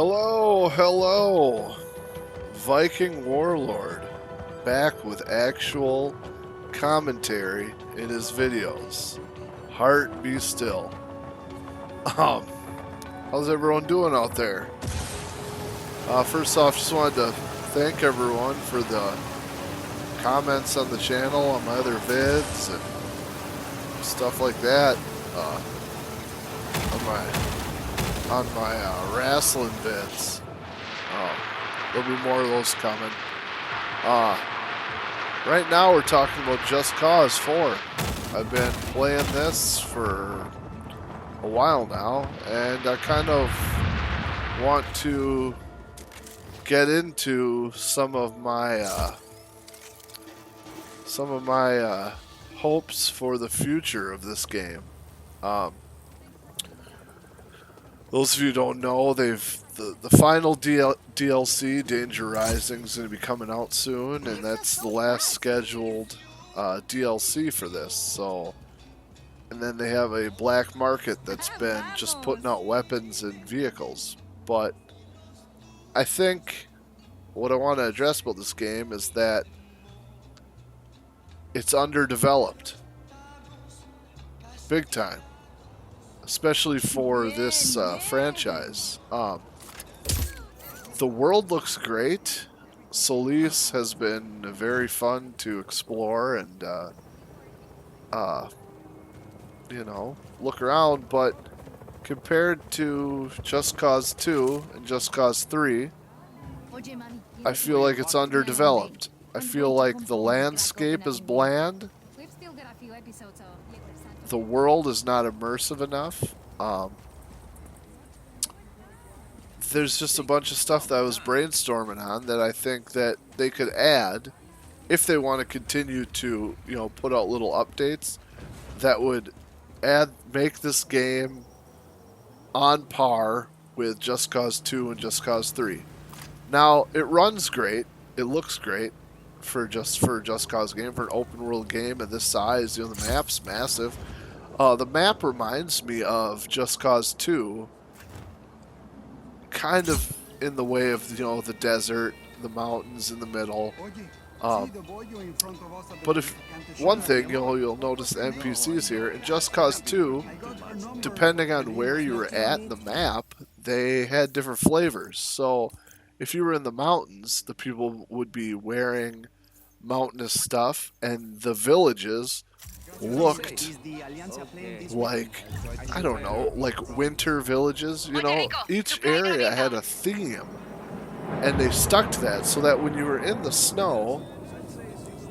Hello, hello, Viking Warlord, back with actual commentary in his videos. Heart be still. How's everyone doing out there? First off, just wanted to thank everyone for the comments on the channel, on my other vids, and stuff like that. On my wrestling vids. There'll be more of those coming. Right now we're talking about Just Cause 4. I've been playing this for a while now, and I kind of want to get into some of my hopes for the future of this game. Those of you who don't know, the final DLC, Danger Rising, is going to be coming out soon, and that's the last scheduled DLC for this. So, and then they have a black market that's been just putting out weapons and vehicles. But I think what I want to address about this game is that it's underdeveloped, big time. Especially for this franchise. The world looks great. Solis has been very fun to explore and, you know, look around, but compared to Just Cause 2 and Just Cause 3, I feel like it's underdeveloped. I feel like the landscape is bland. The world is not immersive enough. There's just a bunch of stuff that I was brainstorming on that I think that they could add if they want to continue to, you know, put out little updates that would make this game on par with Just Cause 2 and Just Cause 3. Now, it runs great. It looks great for Just Cause game, for an open world game of this size. You know, the map's massive. The map reminds me of Just Cause 2, kind of in the way of, you know, the desert, the mountains in the middle. But if one thing, you'll notice the NPCs here in Just Cause 2, depending on where you were at in the map, they had different flavors. So if you were in the mountains, the people would be wearing mountainous stuff, and the villages looked like, I don't know, like winter villages, you know. Each area had a theme, and they stuck to that so that when you were in the snow,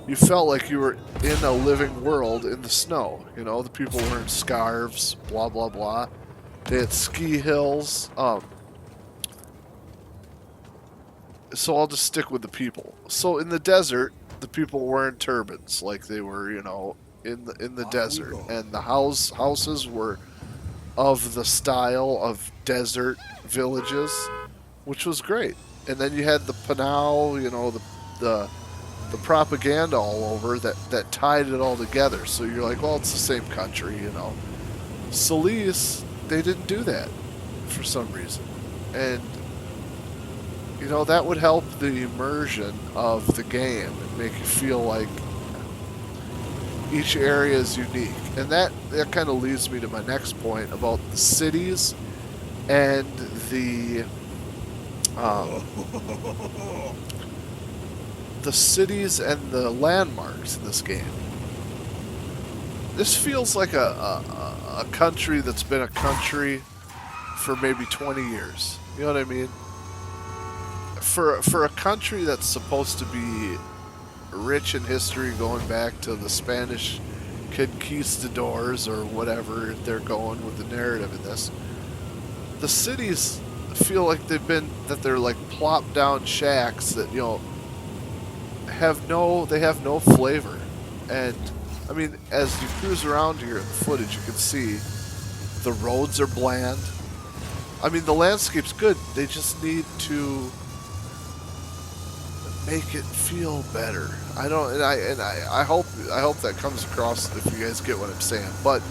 you felt like you were in a living world in the snow. You know, the people wearing scarves, blah, blah, blah. They had ski hills. So I'll just stick with the people. So in the desert, the people were wearing turbans, like they were, you know, in the desert, and the houses were of the style of desert villages, which was great. And then you had the panau, you know, the propaganda all over that tied it all together. So you're like, well, it's the same country, you know. Solis, they didn't do that for some reason, and you know, that would help the immersion of the game and make you feel like each area is unique. And that kind of leads me to my next point about the cities and the cities and the landmarks in this game. This feels like a country that's been a country for maybe 20 years. You know what I mean? For a country that's supposed to be rich in history, going back to the Spanish conquistadors or whatever they're going with the narrative in this, the cities feel like they're like plopped down shacks that, you know, have no flavor. And I mean, as you cruise around here in the footage, you can see the roads are bland. I mean, the landscape's good. They just need to make it feel better. I hope that comes across if you guys get what I'm saying. But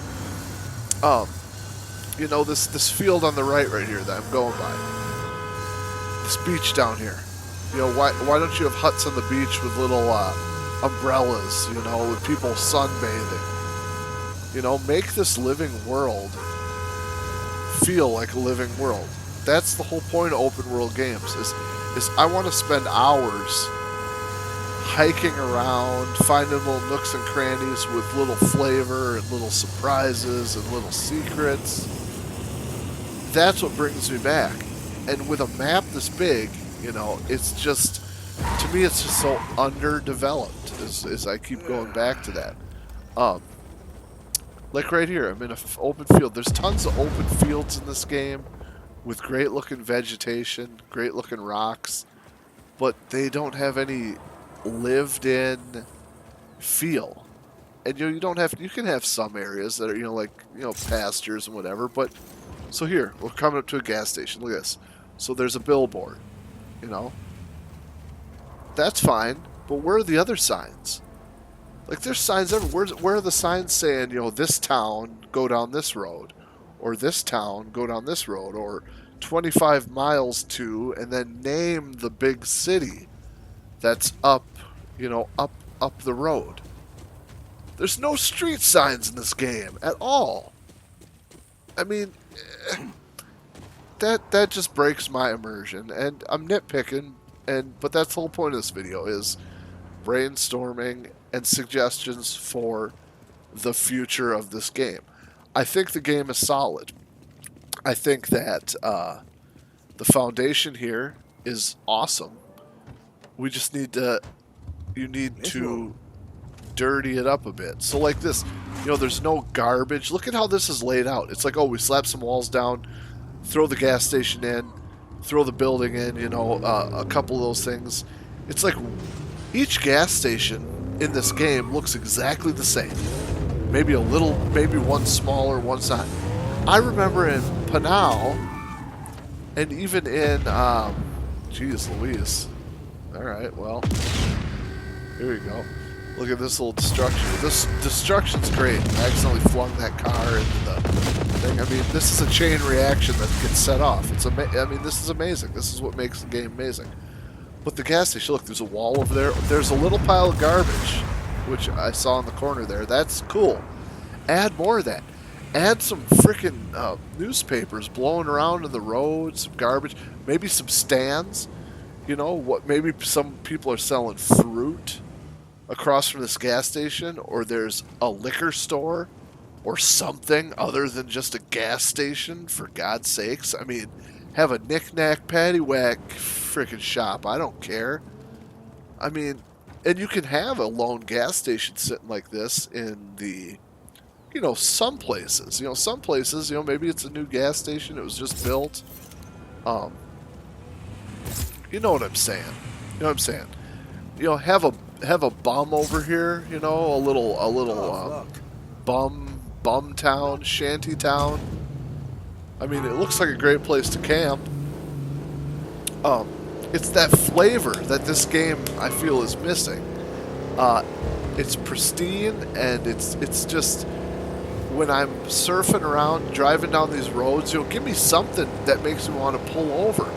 you know, this field on the right here that I'm going by, this beach down here. You know, why don't you have huts on the beach with little umbrellas, you know, with people sunbathing? You know, make this living world feel like a living world. That's the whole point of open world games is I want to spend hours hiking around, finding little nooks and crannies with little flavor and little surprises and little secrets. That's what brings me back. And with a map this big, you know, it's just, to me, it's just so underdeveloped as I keep going back to that. Like right here, I'm in an open field. There's tons of open fields in this game with great looking vegetation, great looking rocks, but they don't have any lived in feel. And you don't have, you can have some areas that are, you know, like, you know, pastures and whatever, but so here, we're coming up to a gas station. Look at this. So there's a billboard, you know. That's fine, but where are the other signs? Like, there's signs everywhere. Where are the signs saying, you know, this town, go down this road, or this town, go down this road, or 25 miles to, and then name the big city that's up, you know, up the road. There's no street signs in this game at all. I mean, that just breaks my immersion, and I'm nitpicking, but that's the whole point of this video is brainstorming and suggestions for the future of this game. I think the game is solid. I think that the foundation here is awesome. We just need to, you need to dirty it up a bit. So like this, you know, there's no garbage. Look at how this is laid out. It's like, oh, we slap some walls down, throw the gas station in, throw the building in, you know, a couple of those things. It's like each gas station in this game looks exactly the same. Maybe a little, maybe one smaller, one's not. I remember in Panau, and even in, geez Louise. Alright, well, here we go. Look at this little destruction. This destruction's great. I accidentally flung that car into the thing. I mean, this is a chain reaction that gets set off. It's I mean, this is amazing. This is what makes the game amazing. But the gas station, look, there's a wall over there. There's a little pile of garbage, which I saw in the corner there. That's cool. Add more of that. Add some freaking newspapers blowing around in the road, some garbage, maybe some stands. You know, what? Maybe some people are selling fruit across from this gas station, or there's a liquor store or something other than just a gas station, for God's sakes. I mean, have a knick-knack, paddywhack freaking shop. I don't care. I mean, and you can have a lone gas station sitting like this in the, you know, some places. You know, some places, you know, maybe it's a new gas station. It was just built. You know what I'm saying. You know what I'm saying. You know, have a bum over here, you know, a little bum town, shanty town. I mean, it looks like a great place to camp. It's that flavor that this game, I feel, is missing. It's pristine, and it's just, when I'm surfing around, driving down these roads, you know, give me something that makes me want to pull over.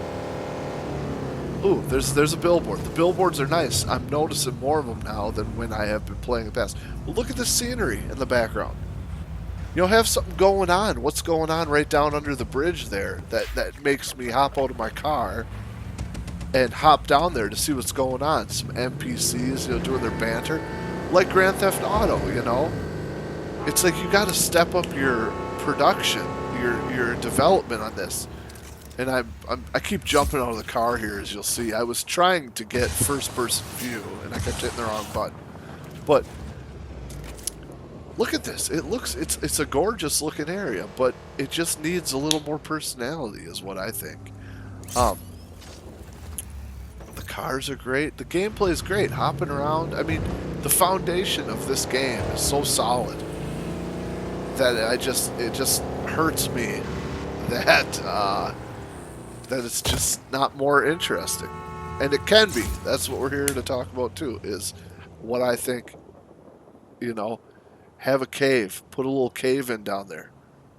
Ooh, there's a billboard. The billboards are nice. I'm noticing more of them now than when I have been playing in the past. Well, look at the scenery in the background. You know, have something going on. What's going on right down under the bridge there that makes me hop out of my car and hop down there to see what's going on. Some NPCs, you know, doing their banter. Like Grand Theft Auto, you know. It's like you got to step up your production, your development on this. And I keep jumping out of the car here, as you'll see. I was trying to get first-person view, and I kept hitting the wrong button. But look at this. It's a gorgeous-looking area, but it just needs a little more personality, is what I think. The cars are great. The gameplay is great. Hopping around. I mean, the foundation of this game is so solid that it just hurts me that that it's just not more interesting. And it can be. That's what we're here to talk about too, is what I think, you know, have a cave. Put a little cave in down there.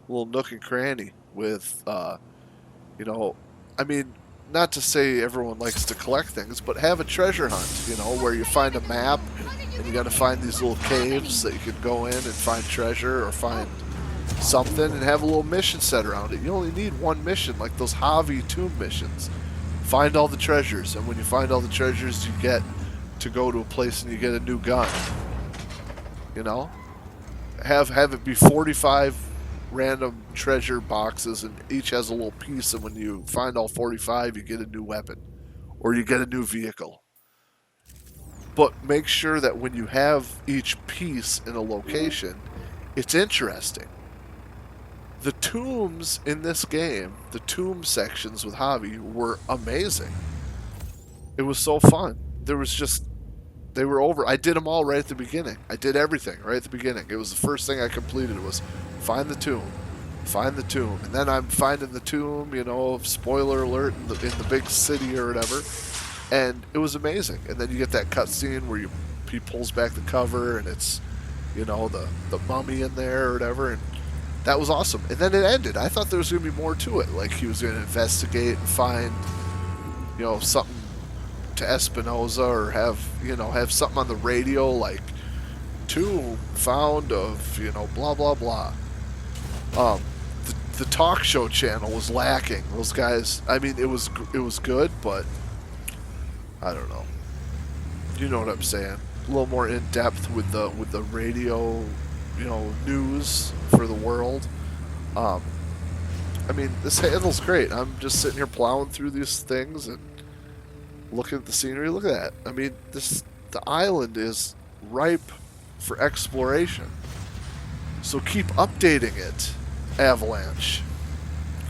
A little nook and cranny with, you know, I mean, not to say everyone likes to collect things, but have a treasure hunt, where you find a map and you got to find these little caves that you can go in and find treasure or find something and have a little mission set around it. You only need one mission, like those Javi tomb missions. Find all the treasures, and when you find all the treasures, you get to go to a place and you get a new gun. Have it be 45 random treasure boxes, and each has a little piece, and when you find all 45, you get a new weapon or you get a new vehicle. But make sure that when you have each piece in a location, it's interesting. The tombs in this game, the tomb sections with Javi, were amazing. It was so fun. They were over. I did them all right at the beginning. I did everything right at the beginning. It was the first thing I completed was find the tomb. And then I'm finding the tomb, spoiler alert, in the big city or whatever. And it was amazing. And then you get that cutscene where he pulls back the cover and it's, the mummy in there or whatever. And that was awesome. And then it ended. I thought there was going to be more to it. Like he was going to investigate and find, something to Espinoza, or have something on the radio like tomb found of, blah, blah, blah. The talk show channel was lacking. Those guys, I mean, it was good, but I don't know. You know what I'm saying? A little more in depth with the radio, news for the world. I mean, this handle's great. I'm just sitting here plowing through these things and looking at the scenery. Look at that. I mean, the island is ripe for exploration. So keep updating it, Avalanche.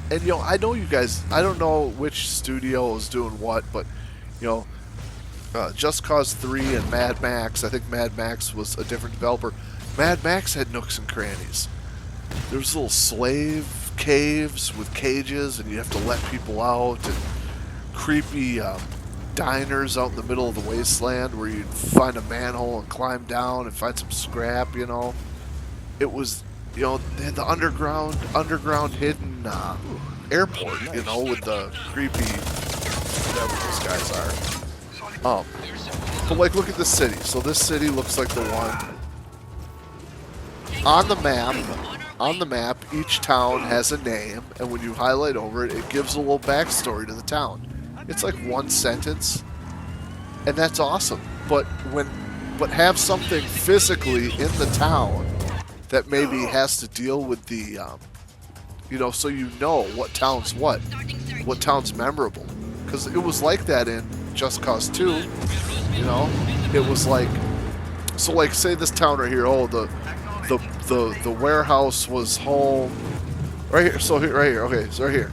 And I know you guys. I don't know which studio is doing what, but Just Cause 3 and Mad Max. I think Mad Max was a different developer. Mad Max had nooks and crannies. There was little slave caves with cages, and you have to let people out, and creepy diners out in the middle of the wasteland where you'd find a manhole and climb down and find some scrap. It was, they had the underground hidden airport, with the creepy whatever those guys are. But like, look at this city. So this city looks like the one on the map. On the map, each town has a name, and when you highlight over it, it gives a little backstory to the town. It's like one sentence, and that's awesome. But have something physically in the town that maybe has to deal with the, so what town's what town's memorable. Because it was like that in Just Cause 2. It was like, so like, say this town right here. Oh, the warehouse was home right here. So right here. Okay, so right here.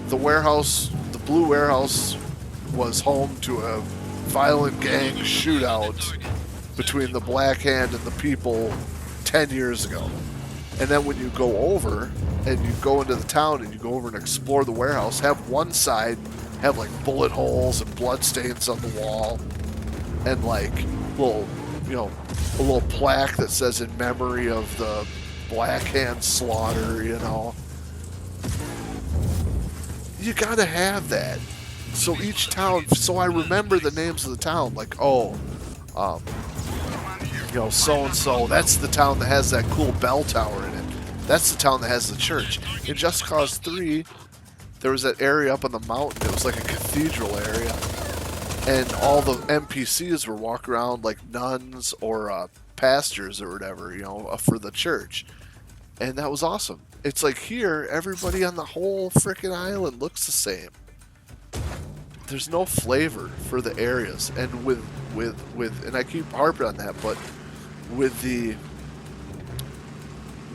The warehouse, the blue warehouse, was home to a violent gang shootout between the Black Hand and the people 10 years ago. And then when you go over and you go into the town and you go over and explore the warehouse, have one side have like bullet holes and blood stains on the wall, and like little, a little plaque that says in memory of the Black Hand slaughter. You gotta have that. So each town, so I remember the names of the town, like, so-and-so, that's the town that has that cool bell tower in it. That's the town that has the church. In Just Cause 3, there was that area up on the mountain. It was like a cathedral area. And all the NPCs were walking around like nuns or pastors or whatever, for the church. And that was awesome. It's like here, everybody on the whole frickin' island looks the same. There's no flavor for the areas. And and I keep harping on that, but with the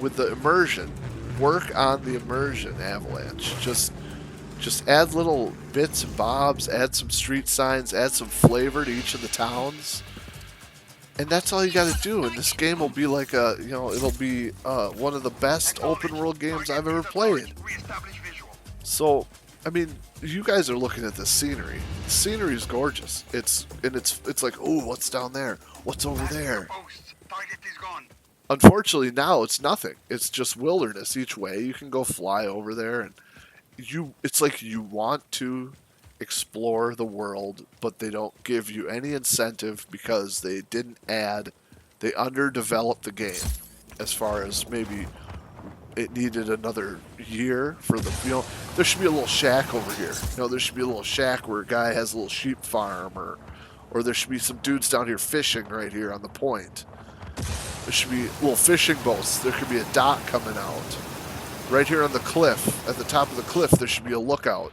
immersion, work on the immersion, Avalanche. Just add little bits and bobs, add some street signs, add some flavor to each of the towns. And that's all you got to do. And this game will be like it'll be one of the best open world games I've ever played. So, I mean, you guys are looking at the scenery. The scenery is gorgeous. It's like, oh, what's down there? What's over there? Unfortunately, now it's nothing. It's just wilderness each way. You can go fly over there, and it's like you want to explore the world, but they don't give you any incentive because they underdeveloped the game as far as maybe it needed another year for there should be a little shack over here. There should be a little shack where a guy has a little sheep farm, or there should be some dudes down here fishing right here on the point. There should be little fishing boats. There could be a dock coming out. Right here on the cliff, at the top of the cliff, there should be a lookout.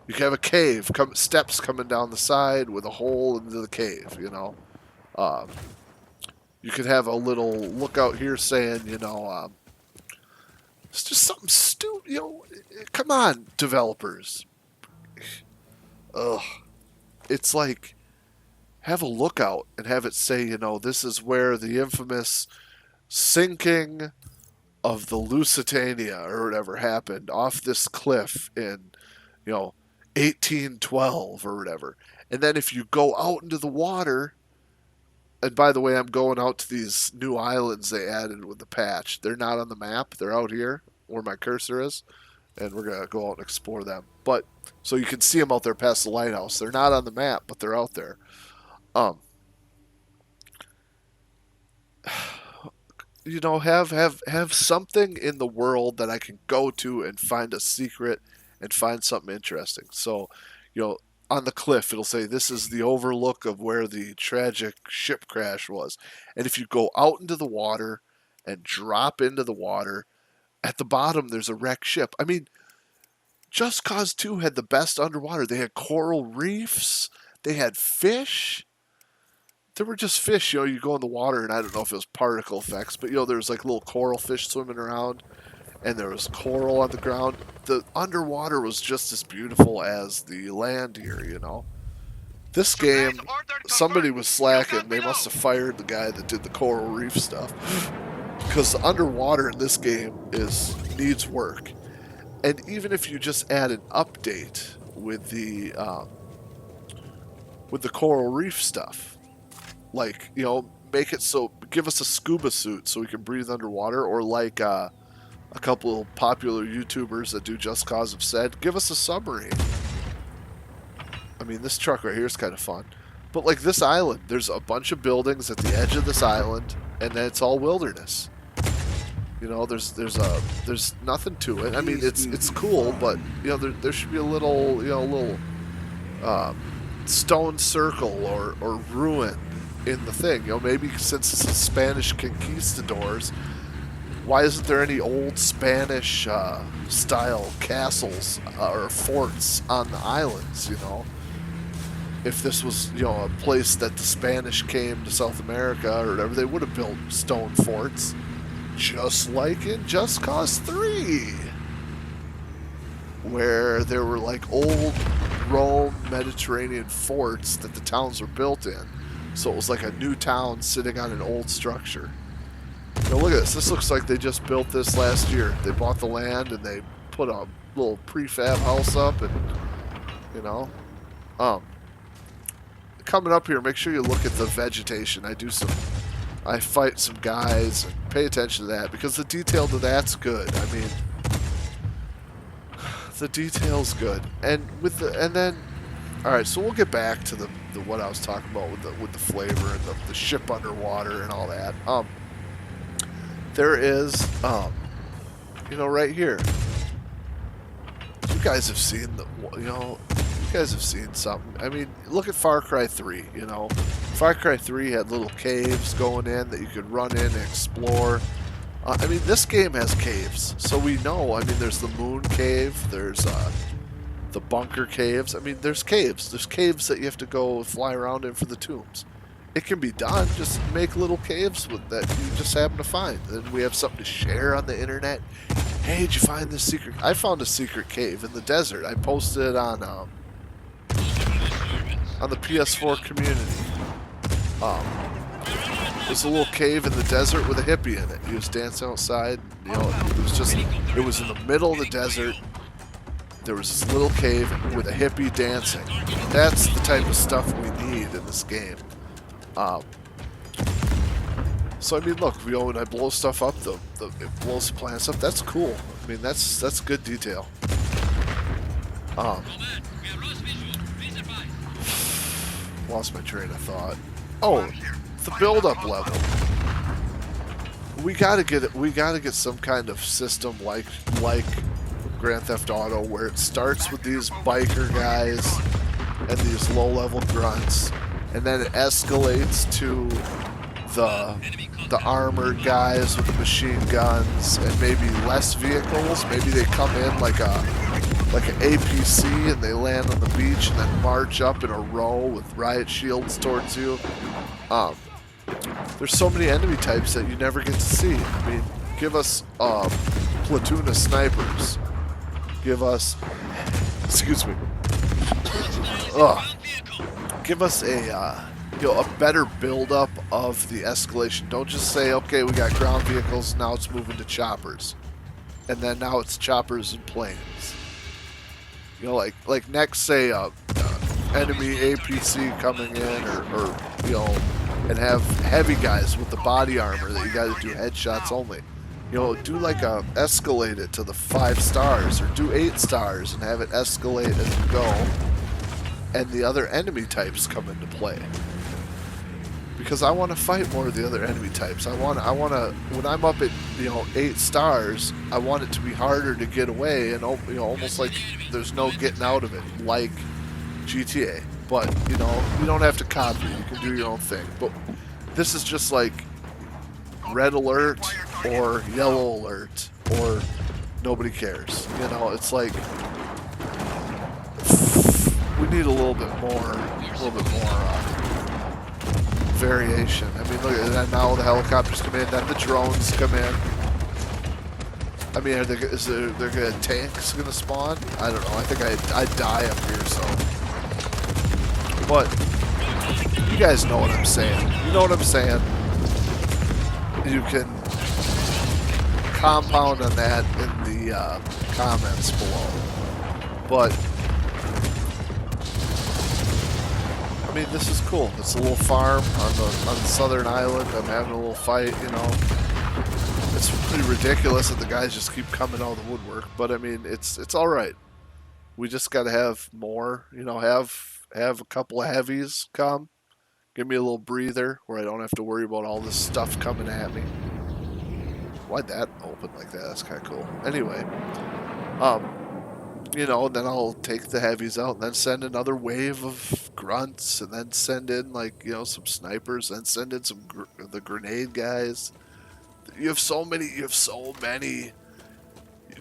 You can have a cave, steps coming down the side with a hole into the cave, You could have a little lookout here saying, it's just something stupid, Come on, developers. Ugh. It's like, have a lookout and have it say, this is where the infamous sinking of the Lusitania or whatever happened off this cliff in, 1812 or whatever. And then if you go out into the water, and by the way, I'm going out to these new islands they added with the patch. They're not on the map. They're out here where my cursor is, and we're going to go out and explore them. But so you can see them out there past the lighthouse. They're not on the map, but they're out there. Have something in the world that I can go to and find a secret and find something interesting. So, on the cliff, it'll say this is the overlook of where the tragic ship crash was. And if you go out into the water and drop into the water, at the bottom there's a wrecked ship. I mean, Just Cause 2 had the best underwater. They had coral reefs. They had fish. There were just fish, you go in the water, and I don't know if it was particle effects, but, there was like little coral fish swimming around, and there was coral on the ground. The underwater was just as beautiful as the land here, This game, somebody was slacking. They must have fired the guy that did the coral reef stuff. Because the underwater in this game needs work. And even if you just add an update with the coral reef stuff, like, make it so, give us a scuba suit so we can breathe underwater, or like a couple of popular YouTubers that do Just Cause have said, give us a submarine. I mean, this truck right here is kind of fun. But like this island, there's a bunch of buildings at the edge of this island, and then it's all wilderness. There's nothing to it. I mean, it's cool, but there should be a little stone circle or ruin in the thing. Maybe since it's the Spanish conquistadors, why isn't there any old Spanish style castles or forts on the islands? If this was a place that the Spanish came to South America or whatever, they would have built stone forts, just like in Just Cause 3, where there were like old Rome Mediterranean forts that the towns were built in. So it was like a new town sitting on an old structure. Look at this. This looks like they just built this last year. They bought the land and they put a little prefab house up, and coming up here, make sure you look at the vegetation. I fight some guys, and pay attention to that because the detail to that's good. I mean, the detail's good, and then, all right. So we'll get back to the what I was talking about with the flavor and the ship underwater and all that. There is, right here. You guys have seen you guys have seen something. I mean, look at Far Cry 3, Far Cry 3 had little caves going in that you could run in and explore. I mean, this game has caves, so we know. I mean, there's the Moon Cave, there's the Bunker Caves. I mean, there's caves. There's caves that you have to go fly around in for the tombs. It can be done. Just make little caves that you just happen to find. Then we have something to share on the internet. Hey, did you find this secret? I found a secret cave in the desert. I posted it on the PS4 community. There's a little cave in the desert with a hippie in it. He was dancing outside. It was in the middle of the desert. There was this little cave with a hippie dancing. That's the type of stuff we need in this game. So I mean, look, when I blow stuff up, it blows the planets up. That's cool. I mean, that's good detail. Um, lost my train of thought. Oh, the build-up level. We gotta get it. We gotta get some kind of system like Grand Theft Auto, where it starts with these biker guys and these low-level grunts, and then it escalates to the armored guys with the machine guns and maybe less vehicles. Maybe they come in like an APC and they land on the beach and then march up in a row with riot shields towards you. There's so many enemy types that you never get to see. I mean, give us a platoon of snipers. Give us, excuse me. Give us a better build-up of the escalation. Don't just say, okay, we got ground vehicles, now it's moving to choppers, and then now it's choppers and planes. You know, like next, say enemy APC coming in, or you know, and have heavy guys with the body armor that you got to do headshots only. You know, do like escalate it to the 5 stars, or do 8 stars and have it escalate as you go, and the other enemy types come into play. Because I want to fight more of the other enemy types. I want to, when I'm up at 8 stars, I want it to be harder to get away, and almost like there's no getting out of it, like GTA. But you don't have to copy. You can do your own thing. But this is just like red alert or yellow alert or nobody cares. It's like we need a little bit more variation. I mean, look at that. Now the helicopters come in, then the drones come in. I mean, is there tanks gonna spawn? I don't know. I think I die up here, so. But you guys know what I'm saying. You know what I'm saying. You can compound on that in the comments below. But I mean, this is cool. It's a little farm on the southern island. I'm having a little fight, It's pretty ridiculous that the guys just keep coming out of the woodwork, but I mean, it's all right. We just got to have more, have a couple of heavies come. Give me a little breather where I don't have to worry about all this stuff coming at me. Why'd that open like that? That's kind of cool. Anyway, then I'll take the heavies out and then send another wave of grunts and then send in some snipers and send in the grenade guys. You have so many.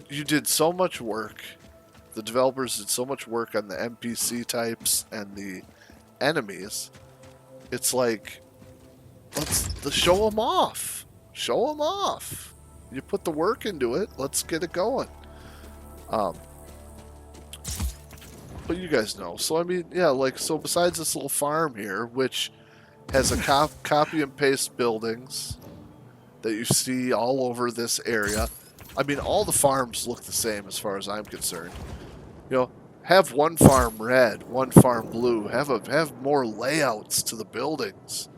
You did so much work. The developers did so much work on the NPC types and the enemies. It's like, let's show them off. Show them off. You put the work into it. Let's get it going. But you guys know. So I mean, yeah, so besides this little farm here, which has a copy and paste buildings that you see all over this area. I mean, all the farms look the same as far as I'm concerned. Have one farm red, one farm blue. Have more layouts to the buildings,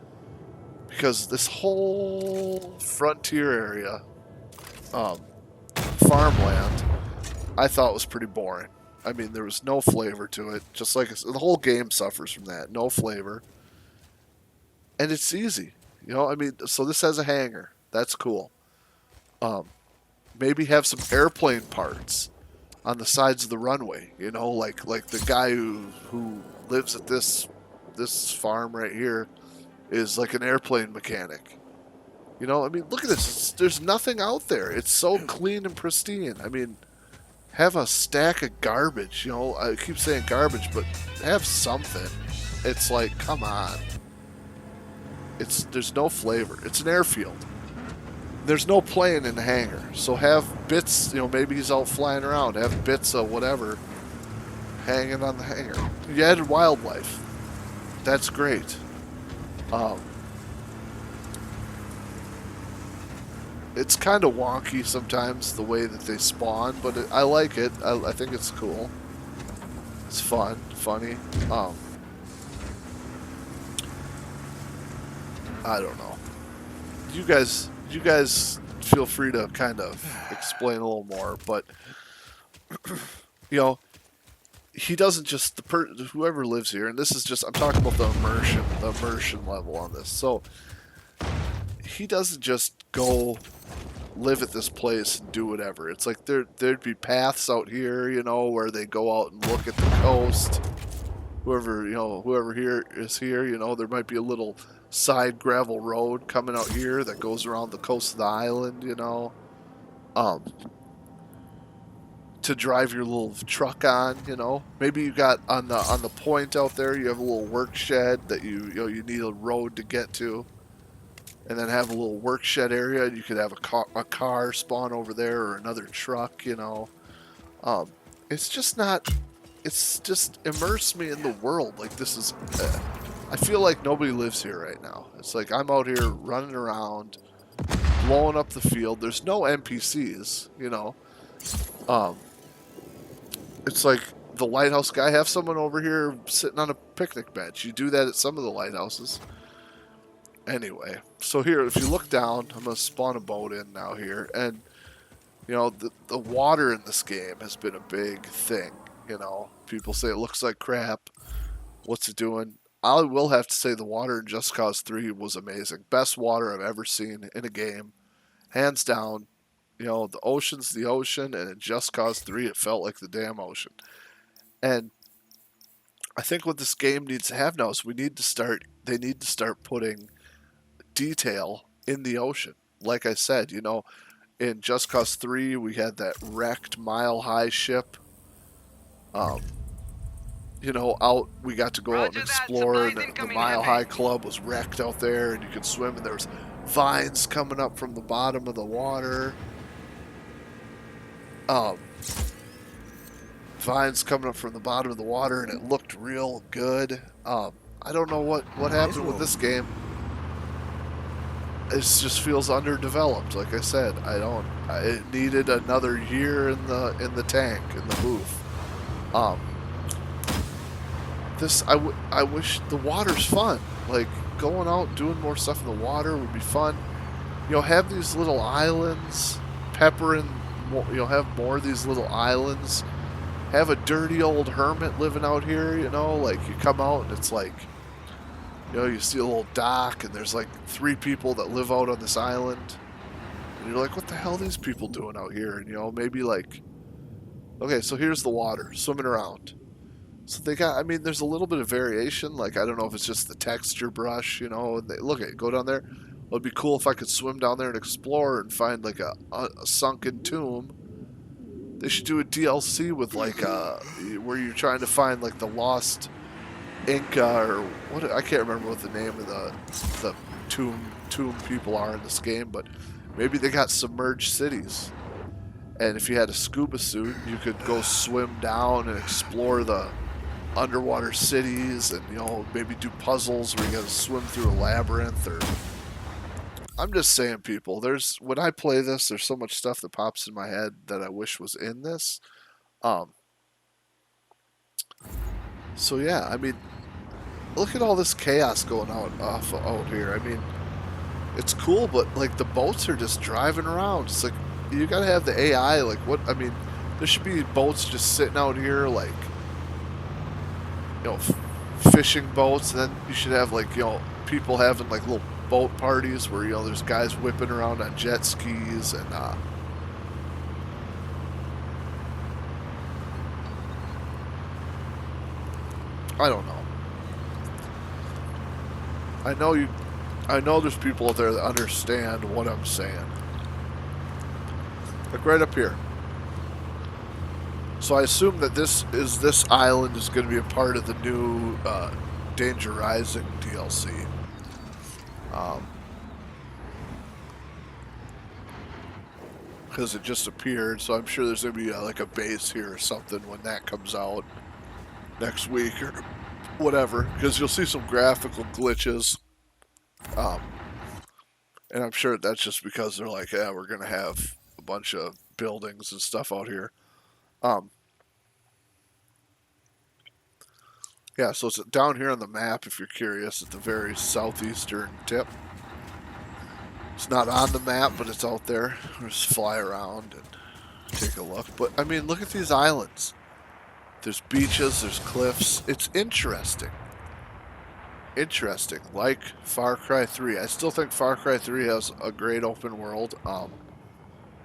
because this whole frontier area, farmland, I thought was pretty boring. I mean, there was no flavor to it. Just like the whole game suffers from that, no flavor, and it's easy. I mean, so this has a hangar. That's cool. Maybe have some airplane parts on the sides of the runway. Like the guy who lives at this farm right here is like an airplane mechanic. I mean, look at this. There's nothing out there. It's so clean and pristine. I mean, have a stack of garbage. I keep saying garbage, but have something. It's like, come on. There's no flavor. It's an airfield. There's no plane in the hangar, so have bits, maybe he's out flying around, have bits of whatever hanging on the hangar. You added wildlife. That's great. It's kind of wonky sometimes, the way that they spawn, but I like it. I think it's cool. It's fun, funny. I don't know. You guys feel free to kind of explain a little more, but he doesn't just whoever lives here, and this is just I'm talking about the immersion level on this. So he doesn't just go live at this place and do whatever. It's like there'd be paths out here, where they go out and look at the coast. Whoever here is here, there might be a little side gravel road coming out here that goes around the coast of the island, um, to drive your little truck on, Maybe you got on the point out there, you have a little work shed that you need a road to get to, and then have a little work shed area, and you could have a car spawn over there or another truck, Um, it's just not. It's just immerse me in the world. Like this is. I feel like nobody lives here right now. It's like I'm out here running around, blowing up the field. There's no NPCs, Um, it's like the lighthouse guy. Have someone over here sitting on a picnic bench. You do that at some of the lighthouses. Anyway, so here, if you look down, I'm gonna spawn a boat in now here, and the water in this game has been a big thing. People say it looks like crap. What's it doing? I will have to say the water in Just Cause 3 was amazing. Best water I've ever seen in a game, hands down. The ocean's the ocean, and in Just Cause 3, it felt like the damn ocean. And I think what this game needs to have now is they need to start putting detail in the ocean. Like I said, in Just Cause 3, we had that wrecked Mile High ship. We got to go out and explore, and the Mile High Club was wrecked out there, and you could swim, and there was vines coming up from the bottom of the water. Vines coming up from the bottom of the water, and it looked real good. I don't know what happened with this game. It just feels underdeveloped. Like I said, it needed another year in the tank, in the booth. I wish the water's fun. Like going out doing more stuff in the water would be fun. Have these little islands, pepper in. Have more of these little islands. Have a dirty old hermit living out here. Like you come out and it's like. You see a little dock, and there's like 3 people that live out on this island. And you're like, what the hell are these people doing out here? And, maybe like, okay, so here's the water, swimming around. So there's a little bit of variation. Like, I don't know if it's just the texture brush, and go down there. It would be cool if I could swim down there and explore and find like a sunken tomb. They should do a DLC with like, where you're trying to find like the lost Inca or what, I can't remember what the name of the tomb people are in this game, but maybe they got submerged cities, and if you had a scuba suit, you could go swim down and explore the underwater cities, and maybe do puzzles where you gotta swim through a labyrinth. Or I'm just saying, people, when I play this, there's so much stuff that pops in my head that I wish was in this. So yeah, look at all this chaos going out here. It's cool, but like the boats are just driving around. It's like you gotta have the AI. Like what? There should be boats just sitting out here, like fishing boats, and then you should have like people having like little boat parties where there's guys whipping around on jet skis and. I don't know. I know there's people out there that understand what I'm saying. Like right up here. So I assume that this island is going to be a part of the new Danger Rising DLC. Because it just appeared, so I'm sure there's going to be like a base here or something when that comes out next week or whatever, because you'll see some graphical glitches, and I'm sure that's just because they're like, yeah, we're gonna have a bunch of buildings and stuff out here. Yeah, so it's down here on the map if you're curious, at the very southeastern tip. It's not on the map, but it's out there. We'll just fly around and take a look. But look at these islands. There's beaches, there's cliffs. It's interesting. Interesting. Like Far Cry 3. I still think Far Cry 3 has a great open world.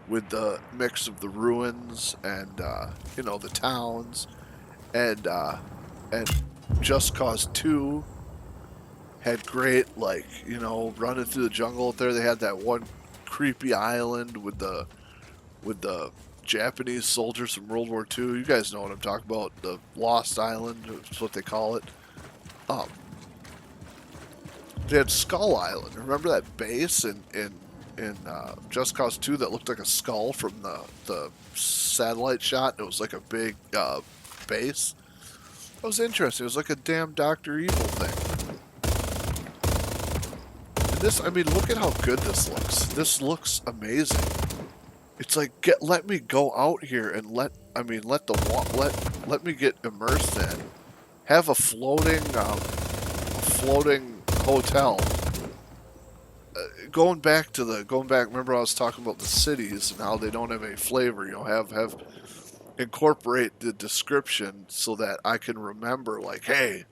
With the mix of the ruins and the towns and Just Cause 2 had great running through the jungle up there. They had that one creepy island with the Japanese soldiers from World War II. You guys know what I'm talking about. The Lost Island is what they call it. Um, they had Skull Island. Remember that base in Just Cause 2 that looked like a skull from the satellite shot? It was like a big base. That was interesting. It was like a damn Dr. Evil thing. And this, I mean, look at how good this looks. This looks amazing. It's like, let me go out here and let me get immersed in. Have a floating hotel. Going back, remember I was talking about the cities and how they don't have any flavor. Have incorporate the description so that I can remember, like, hey,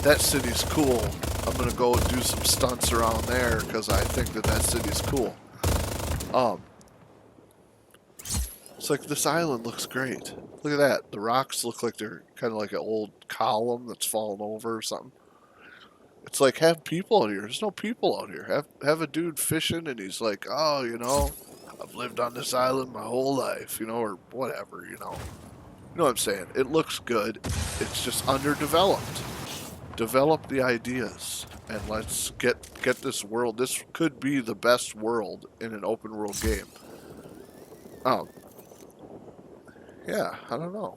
that city's cool. I'm gonna go do some stunts around there because I think that city's cool. It's like this island looks great. Look at that. The rocks look like they're kind of like an old column that's fallen over or something. It's like, have people out here. There's no people out here. Have a dude fishing and he's like, oh, I've lived on this island my whole life, or whatever, You know what I'm saying? It looks good. It's just underdeveloped. Develop the ideas and let's get this world. This could be the best world in an open world game. Yeah, I don't know.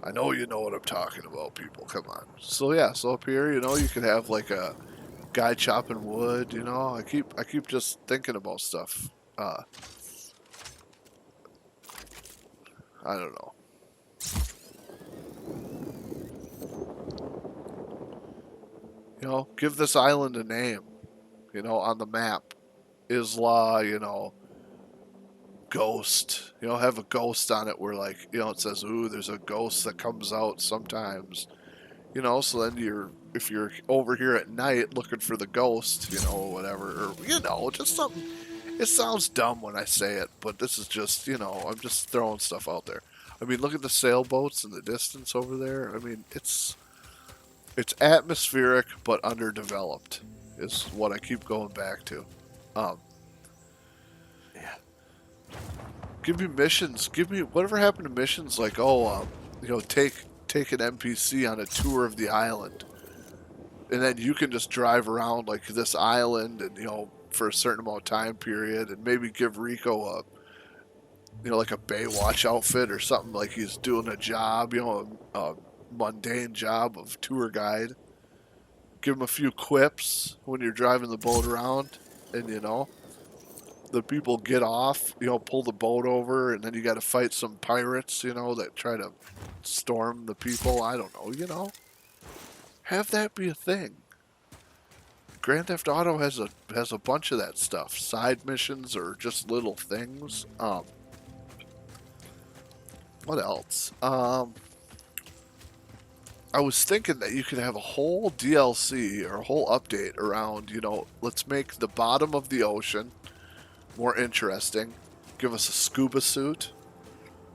I know you know what I'm talking about, people. Come on. So yeah, so up here, you could have like a guy chopping wood. I keep just thinking about stuff. I don't know. Give this island a name. On the map, Isla. Ghost. Have a ghost on it where it says, ooh, there's a ghost that comes out sometimes. So then if you're over here at night looking for the ghost, whatever, or, just something. It sounds dumb when I say it, but this is just, I'm just throwing stuff out there. I mean, look at the sailboats in the distance over there. I mean, it's atmospheric, but underdeveloped is what I keep going back to. Give me missions. Give me whatever happened to missions like, take an NPC on a tour of the island. And then you can just drive around like this island and, for a certain amount of time period and maybe give Rico like a Baywatch outfit or something, like he's doing a job, a mundane job of tour guide. Give him a few quips when you're driving the boat around and, the people get off, pull the boat over, and then you got to fight some pirates, that try to storm the people. I don't know, Have that be a thing. Grand Theft Auto has a bunch of that stuff. Side missions or just little things. What else? I was thinking that you could have a whole DLC or a whole update around, let's make the bottom of the ocean more interesting. Give us a scuba suit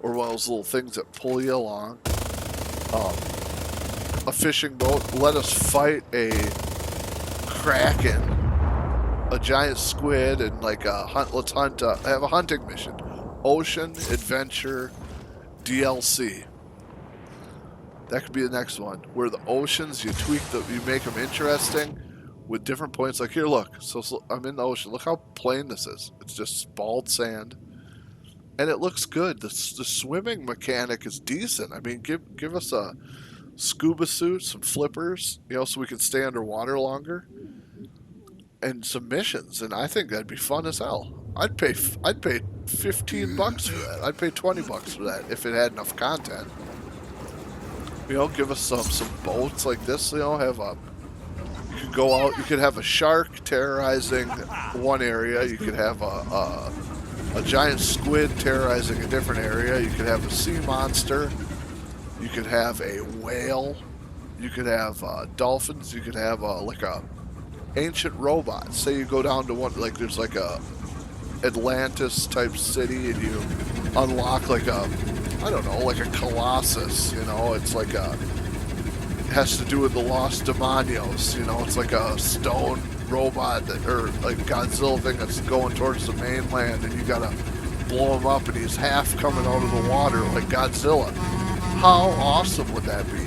or one of those little things that pull you along. A fishing boat. Let us fight a Kraken, a giant squid, and let's have a hunting mission. Ocean Adventure DLC. That could be the next one. Where the oceans, you make them interesting with different points. Like here, look. So I'm in the ocean. Look how plain this is. It's just bald sand, and it looks good. The swimming mechanic is decent. I mean, give us a scuba suit, some flippers, so we can stay underwater longer, and some missions. And I think that'd be fun as hell. I'd pay $15 for that. I'd pay $20 for that if it had enough content. Give us some boats like this. You could go out. You could have a shark terrorizing one area. You could have a giant squid terrorizing a different area. You could have a sea monster. You could have a whale. You could have dolphins. You could have like a ancient robot. Say you go down to one, like there's like a Atlantis type city, and you unlock like a, I don't know, like a colossus. You know, it's like a, it has to do with the lost demonios. You know, it's like a stone robot that, or like Godzilla thing that's going towards the mainland, and you gotta blow him up, and he's half coming out of the water like Godzilla. How awesome would that be?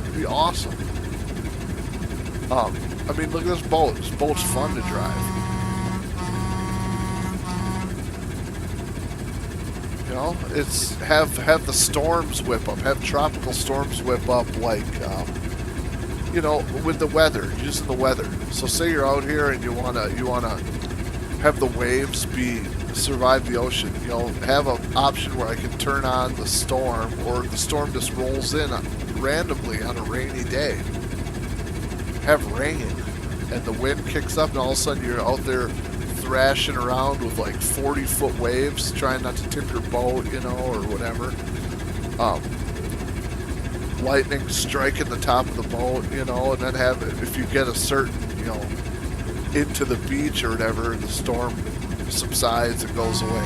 It'd be awesome. I mean, look at this boat. This boat's fun to drive. You know, it's have the storms whip up, have tropical storms whip up, like you know, with the weather, using the weather. So say you're out here and you wanna have the waves survive the ocean. You know, have an option where I can turn on the storm, or the storm just rolls in randomly on a rainy day. Have rain, and the wind kicks up, and all of a sudden you're out there thrashing around with like 40-foot waves, trying not to tip your boat, you know, or whatever. Lightning striking the top of the boat, you know, and then have it, if you get a certain, you know, into the beach or whatever, the storm subsides and goes away.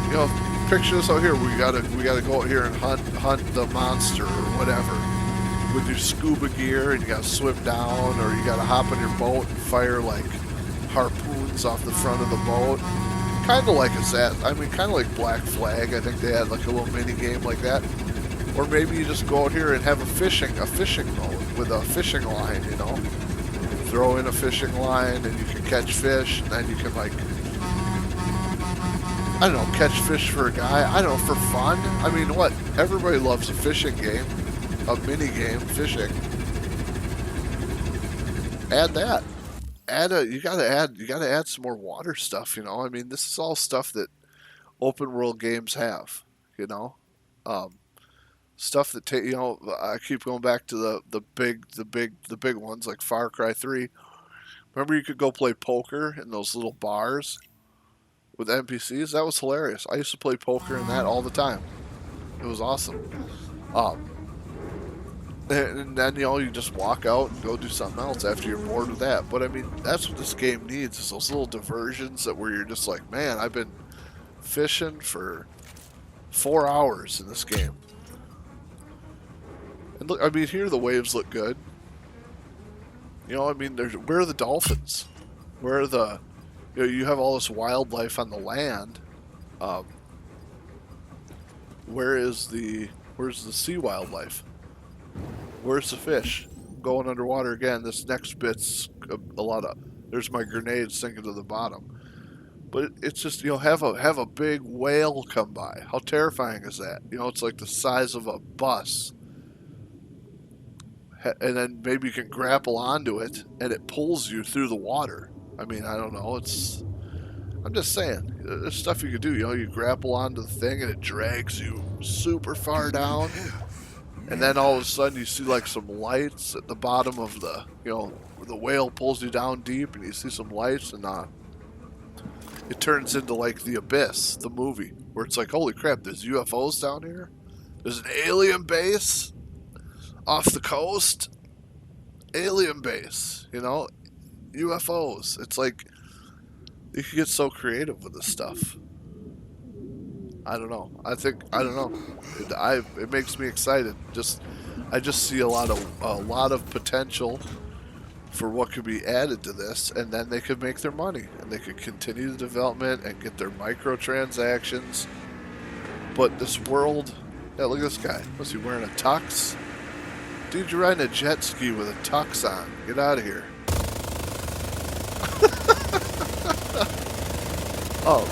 You know, picture this out here. We gotta go out here and hunt the monster or whatever with your scuba gear, and you gotta swim down, or you gotta hop on your boat and fire like harpoons off the front of the boat. Kind of like kind of like Black Flag. I think they had like a little mini game like that. Or maybe you just go out here and have a fishing mode with a fishing line, you know. Throw in a fishing line, and you can catch fish, and then you can, like, I don't know, catch fish for a guy. I don't know, for fun. I mean, what? Everybody loves a fishing game, a mini game, fishing. Add that. You gotta add some more water stuff, you know. I mean, this is all stuff that open world games have, you know. Stuff that you know, I keep going back to the big ones like Far Cry 3. Remember, you could go play poker in those little bars with NPCs. That was hilarious. I used to play poker in that all the time. It was awesome. And then, you know, you just walk out and go do something else after you're bored with that. But I mean, that's what this game needs, is those little diversions that where you're just like, man, I've been fishing for 4 hours in this game. And look, I mean, here the waves look good. You know, I mean, where are the dolphins? Where are the, you know, you have all this wildlife on the land. Where's the sea wildlife? Where's the fish? Going underwater again. This next bit's a lot of. There's my grenade sinking to the bottom. But it's just, you know, have a big whale come by. How terrifying is that? You know, it's like the size of a bus. And then maybe you can grapple onto it, and it pulls you through the water. I mean, I don't know. I'm just saying. There's stuff you could do. You know, you grapple onto the thing, and it drags you super far down. And then all of a sudden, you see like some lights at the bottom of the, you know, where the whale pulls you down deep, and you see some lights, and it turns into like The Abyss, the movie, where it's like, holy crap, there's UFOs down here? There's an alien base off the coast? Alien base, you know? UFOs. It's like, you can get so creative with this stuff. I don't know. I don't know. It makes me excited. I just see a lot of potential for what could be added to this, and then they could make their money, and they could continue the development and get their microtransactions. But this world, yeah, look at this guy. Was he wearing a tux? Dude, you're riding a jet ski with a tux on. Get out of here. Oh.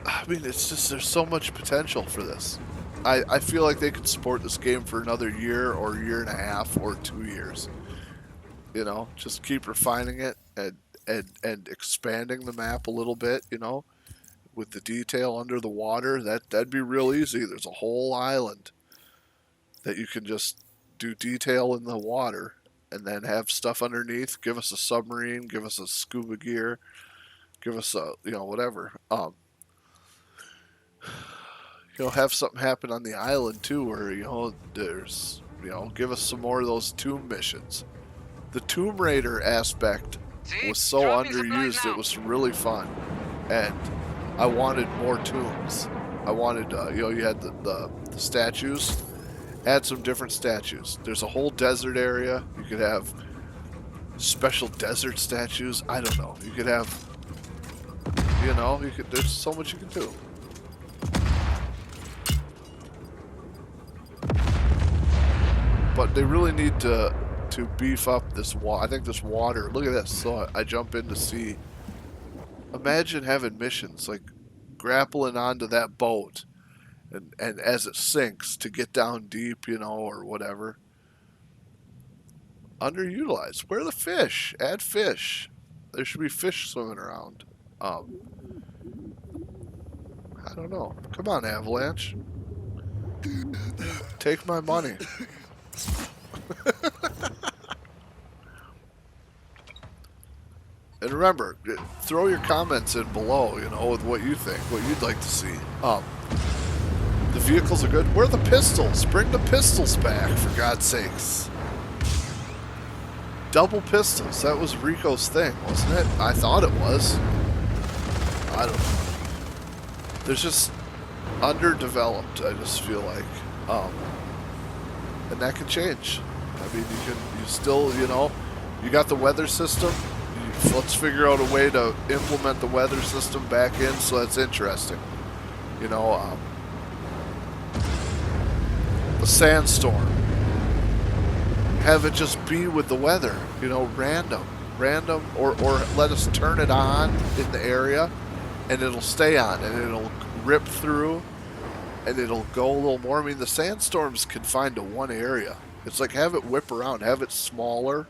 I mean, it's just, there's so much potential for this. I feel like they could support this game for another year or year and a half or 2 years. You know, just keep refining it and expanding the map a little bit, you know, with the detail under the water. That'd be real easy. There's a whole island that you can just do detail in the water, and then have stuff underneath. Give us a submarine, give us a scuba gear, give us a whatever. Have something happen on the island too, where there's give us some more of those tomb missions. The Tomb Raider aspect was so underused; it was really fun, and I wanted more tombs. I wanted, you had the statues. Add some different statues. There's a whole desert area. You could have special desert statues. I don't know. You could have, there's so much you can do. But they really need to beef up this water. I think this water, look at this. So I jump in to see. Imagine having missions like grappling onto that boat and as it sinks to get down deep, or whatever. Underutilized. Where are the fish? Add fish. There should be fish swimming around. I don't know. Come on, Avalanche. Take my money. And remember, throw your comments in below, with what you think, what you'd like to see. The vehicles are good. Where are the pistols? Bring the pistols back, for God's sakes. Double pistols. That was Rico's thing, wasn't it? I thought it was. I don't know. There's just underdeveloped, I just feel like. And that can change. I mean, you still, you got the weather system. Let's figure out a way to implement the weather system back in so that's interesting. The sandstorm. Have it just be with the weather, random, or let us turn it on in the area and it'll stay on and it'll rip through and it'll go a little more. I mean, the sandstorms confined to one area. It's like have it whip around, have it smaller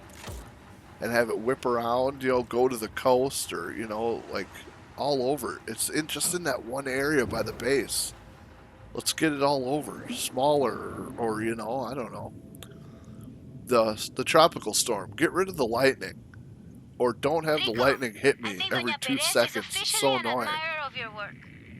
and have it whip around, go to the coast or, like all over. It's just in that one area by the base. Let's get it all over, smaller or I don't know. The tropical storm. Get rid of the lightning, or don't have the lightning hit me every 2 seconds. It's so annoying.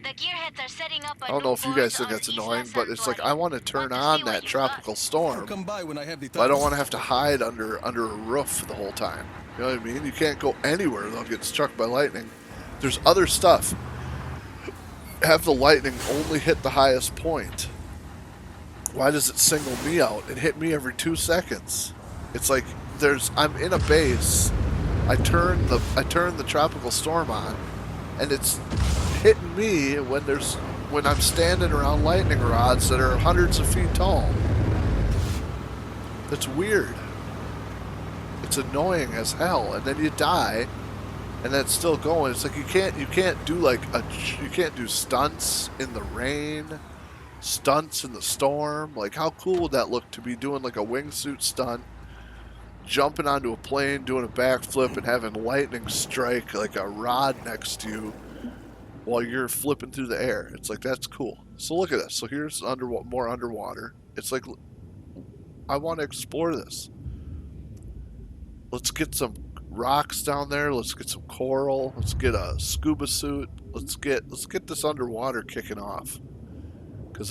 I don't know if you guys think that's annoying, but it's like I want to turn on that tropical storm. I don't want to have to hide under a roof the whole time. You know what I mean? You can't go anywhere without getting struck by lightning. There's other stuff. Have the lightning only hit the highest point. Why does it single me out and hit me every 2 seconds? It's like I'm in a base. I turn the tropical storm on, and it's hitting me when I'm standing around lightning rods that are hundreds of feet tall. That's weird. It's annoying as hell, and then you die, and that's still going. It's like you can't do you can't do stunts in the rain. Stunts in the storm. Like, how cool would that look to be doing like a wingsuit stunt, jumping onto a plane, doing a backflip, and having lightning strike like a rod next to you while you're flipping through the air? It's like, that's cool. So look at this. So here's more underwater. It's like, I want to explore this. Let's get some rocks down there. Let's get some coral. Let's get a scuba suit. Let's get this underwater kicking off. Because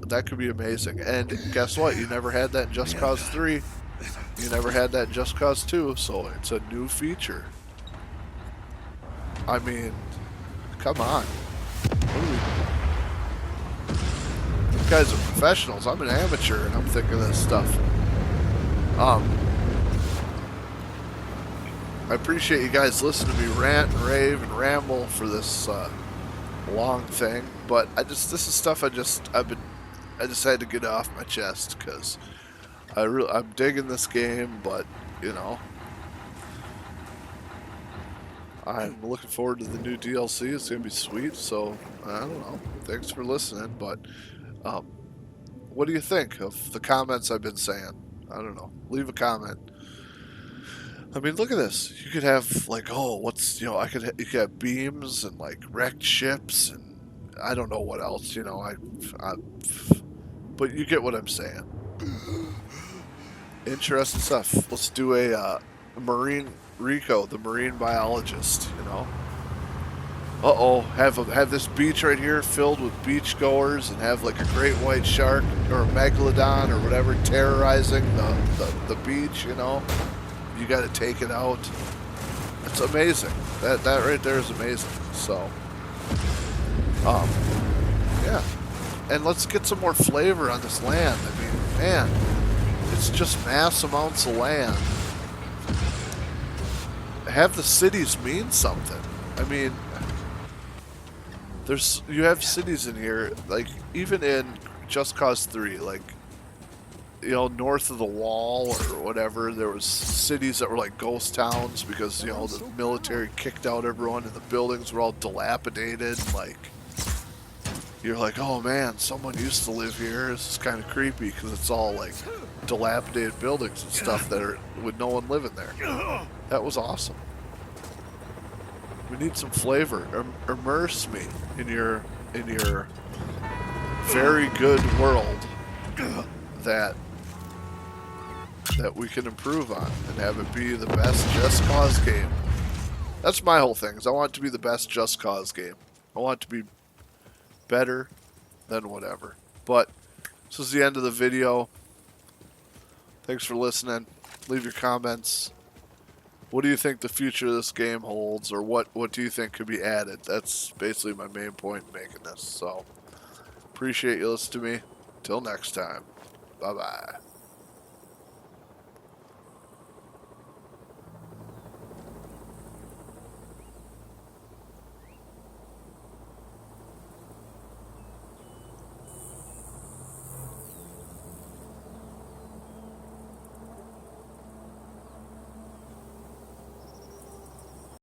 that could be amazing. And guess what? You never had that in Just Cause 3. You never had that in Just Cause 2. So it's a new feature. I mean, come on. You guys are professionals. I'm an amateur and I'm thinking of this stuff. I appreciate you guys listening to me rant and rave and ramble for this long thing, but this is stuff I just had to get off my chest because I'm digging this game, but I'm looking forward to the new DLC. It's gonna be sweet. So I don't know. Thanks for listening, but what do you think of the comments I've been saying? I don't know. Leave a comment. I mean, look at this. You could have like, you could have beams and like wrecked ships and I don't know what else. But you get what I'm saying. Interesting stuff. Let's do a marine Rico, the marine biologist. You know. Uh-oh, have this beach right here filled with beach goers and have like a great white shark or a megalodon or whatever terrorizing the beach, you know. You got to take it out. It's amazing. That right there is amazing. So, um, yeah. And let's get some more flavor on this land. I mean, man, it's just mass amounts of land. Have the cities mean something. I mean, you have cities in here, like even in Just Cause 3, like, you know, north of the wall or whatever, there was cities that were like ghost towns because, you know, the military kicked out everyone and the buildings were all dilapidated. Like, you're like, oh man, someone used to live here. This is kind of creepy because it's all like dilapidated buildings and stuff that are with no one living there. That was awesome. We need some flavor. Immerse me in your very good world that we can improve on and have it be the best Just Cause game. That's my whole thing. Is I want it to be the best Just Cause game. I want it to be better than whatever. But this is the end of the video. Thanks for listening. Leave your comments. What do you think the future of this game holds, or what do you think could be added? That's basically my main point in making this. So, appreciate you listening to me. Till next time. Bye-bye.